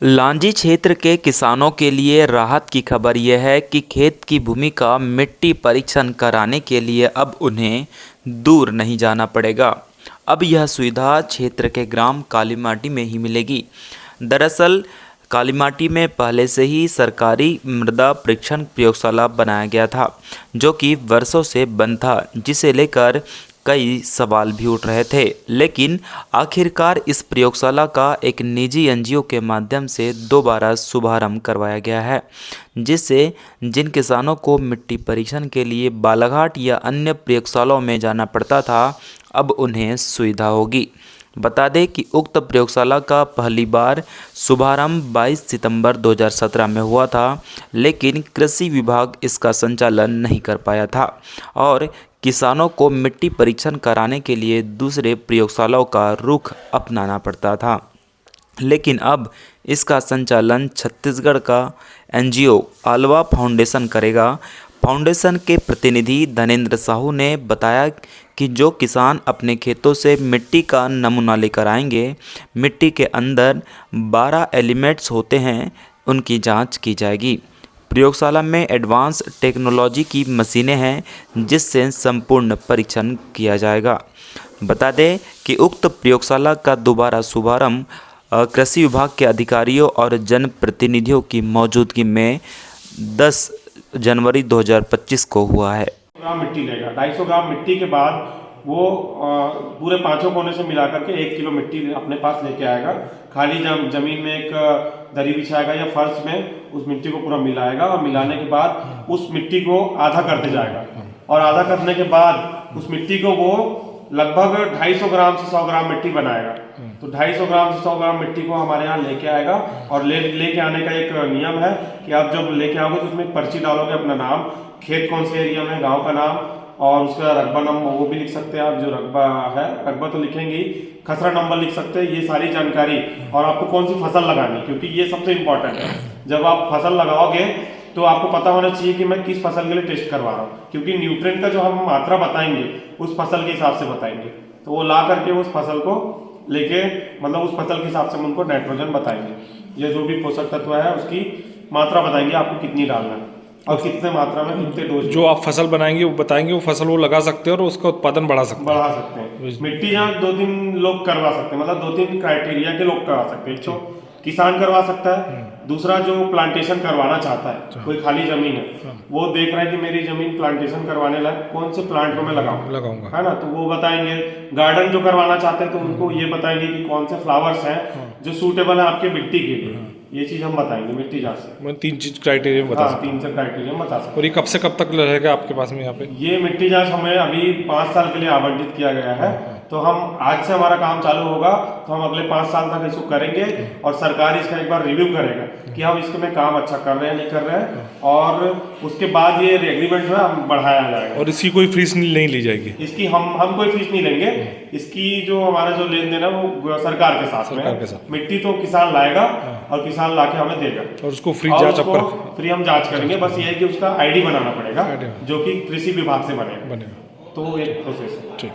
लांजी क्षेत्र के किसानों के लिए राहत की खबर यह है कि खेत की भूमि का मिट्टी परीक्षण कराने के लिए अब उन्हें दूर नहीं जाना पड़ेगा। अब यह सुविधा क्षेत्र के ग्राम कालीमाटी में ही मिलेगी। दरअसल कालीमाटी में पहले से ही सरकारी मृदा परीक्षण प्रयोगशाला बनाया गया था, जो कि वर्षों से बंद था, जिसे लेकर कई सवाल भी उठ रहे थे। लेकिन आखिरकार इस प्रयोगशाला का एक निजी एनजीओ के माध्यम से दोबारा शुभारंभ करवाया गया है, जिससे जिन किसानों को मिट्टी परीक्षण के लिए बालाघाट या अन्य प्रयोगशालाओं में जाना पड़ता था, अब उन्हें सुविधा होगी। बता दें कि उक्त प्रयोगशाला का पहली बार शुभारंभ 22 सितंबर 2017 में हुआ था, लेकिन कृषि विभाग इसका संचालन नहीं कर पाया था और किसानों को मिट्टी परीक्षण कराने के लिए दूसरे प्रयोगशालाओं का रुख अपनाना पड़ता था। लेकिन अब इसका संचालन छत्तीसगढ़ का एनजीओ आल्वा फाउंडेशन करेगा। फाउंडेशन के प्रतिनिधि धनेंद्र साहू ने बताया कि जो किसान अपने खेतों से मिट्टी का नमूना लेकर आएंगे, मिट्टी के अंदर 12 एलिमेंट्स होते हैं, उनकी जांच की जाएगी। प्रयोगशाला में एडवांस टेक्नोलॉजी की मशीनें हैं, जिससे संपूर्ण परीक्षण किया जाएगा। बता दें कि उक्त प्रयोगशाला का दोबारा शुभारंभ कृषि विभाग के अधिकारियों और जनप्रतिनिधियों की मौजूदगी में 10 जनवरी 2025 को हुआ है। ग्राम मिट्टी लेगा। 250 ग्राम मिट्टी के बाद वो पूरे पांचों कोने से मिलाकर के 1 किलो मिट्टी अपने पास लेके आएगा। खाली जमीन में एक दरी बिछाएगा या फर्श में उस मिट्टी को पूरा मिलाएगा और मिलाने के बाद उस मिट्टी को आधा करते जाएगा और आधा करने के बाद उस मिट्टी को वो लगभग 250 ग्राम से 100 ग्राम मिट्टी बनाएगा। तो 250 ग्राम से 100 ग्राम मिट्टी को हमारे यहाँ लेके आएगा और लेके आने का एक नियम है कि आप जब लेके आओगे तो उसमें एक पर्ची डालोगे, अपना नाम, खेत कौन से एरिया में, गांव का नाम और उसका रकबा नंबर वो भी लिख सकते हैं आप, जो रकबा है, रकबा तो लिखेंगे ही, खसरा नंबर लिख सकते हैं, ये सारी जानकारी, और आपको कौन सी फसल लगानी, क्योंकि ये सबसे इम्पोर्टेंट है। जब आप फसल लगाओगे तो आपको पता होना चाहिए कि मैं किस फसल के लिए टेस्ट करवा रहा हूँ, क्योंकि न्यूट्रिएंट का जो हम मात्रा बताएंगे उस फसल के हिसाब से बताएंगे। तो वो ला करके उस फसल को लेके, मतलब उस फसल के हिसाब से हम उनको नाइट्रोजन बताएंगे, ये जो भी पोषक तत्व है उसकी मात्रा बताएंगे आपको कितनी डालना है और कितने मात्रा में, कितने डोज। जो आप फसल बनाएंगे वो बताएंगे, वो फसल वो लगा सकते हैं और उसका उत्पादन बढ़ा सकते हैं। मिट्टी जांच 2-3 लोग करवा सकते हैं, मतलब 2-3 क्राइटेरिया के लोग करवा सकते हैं। एक तो किसान करवा सकता है, दूसरा जो प्लांटेशन करवाना चाहता है, कोई खाली जमीन है वो देख रहा है कि मेरी जमीन प्लांटेशन करवाने लायक कौन से प्लांट को मैं लगाऊंगा, है ना, तो वो बताएंगे। गार्डन जो करवाना चाहते हैं तो उनको ये बताएंगे कि कौन से फ्लावर्स हैं जो सूटेबल है आपके मिट्टी के लिए, ये चीज हम बताएंगे मिट्टी जांच से। मैं 3 चीज क्राइटेरिया बता सकता हूं। 3 से क्राइटेरिया बता सकते। और ये कब से कब तक रहेगा आपके पास में यहाँ पे? ये मिट्टी जांच हमें अभी 5 साल के लिए आवंटित किया गया है, तो हम आज से हमारा काम चालू होगा तो हम अगले 5 साल तक इसको करेंगे और सरकार इसका एक बार रिव्यू करेगा कि हम इसमें काम अच्छा कर रहे हैं नहीं कर रहे हैं, और उसके बाद ये एग्रीमेंट जो है हम बढ़ाया जाएगा। और इसकी कोई फीस नहीं ली जाएगी? इसकी हम कोई फीस नहीं लेंगे। इसकी जो हमारा जो लेन देन है वो सरकार के साथ में। मिट्टी तो किसान लाएगा और किसान लाके हमें देगा और उसको फ्री जांच फ्री हम जांच करेंगे। बस ये है कि उसका आईडी बनाना पड़ेगा जो कि कृषि विभाग से बनेगा, तो एक प्रोसेस है। ठीक।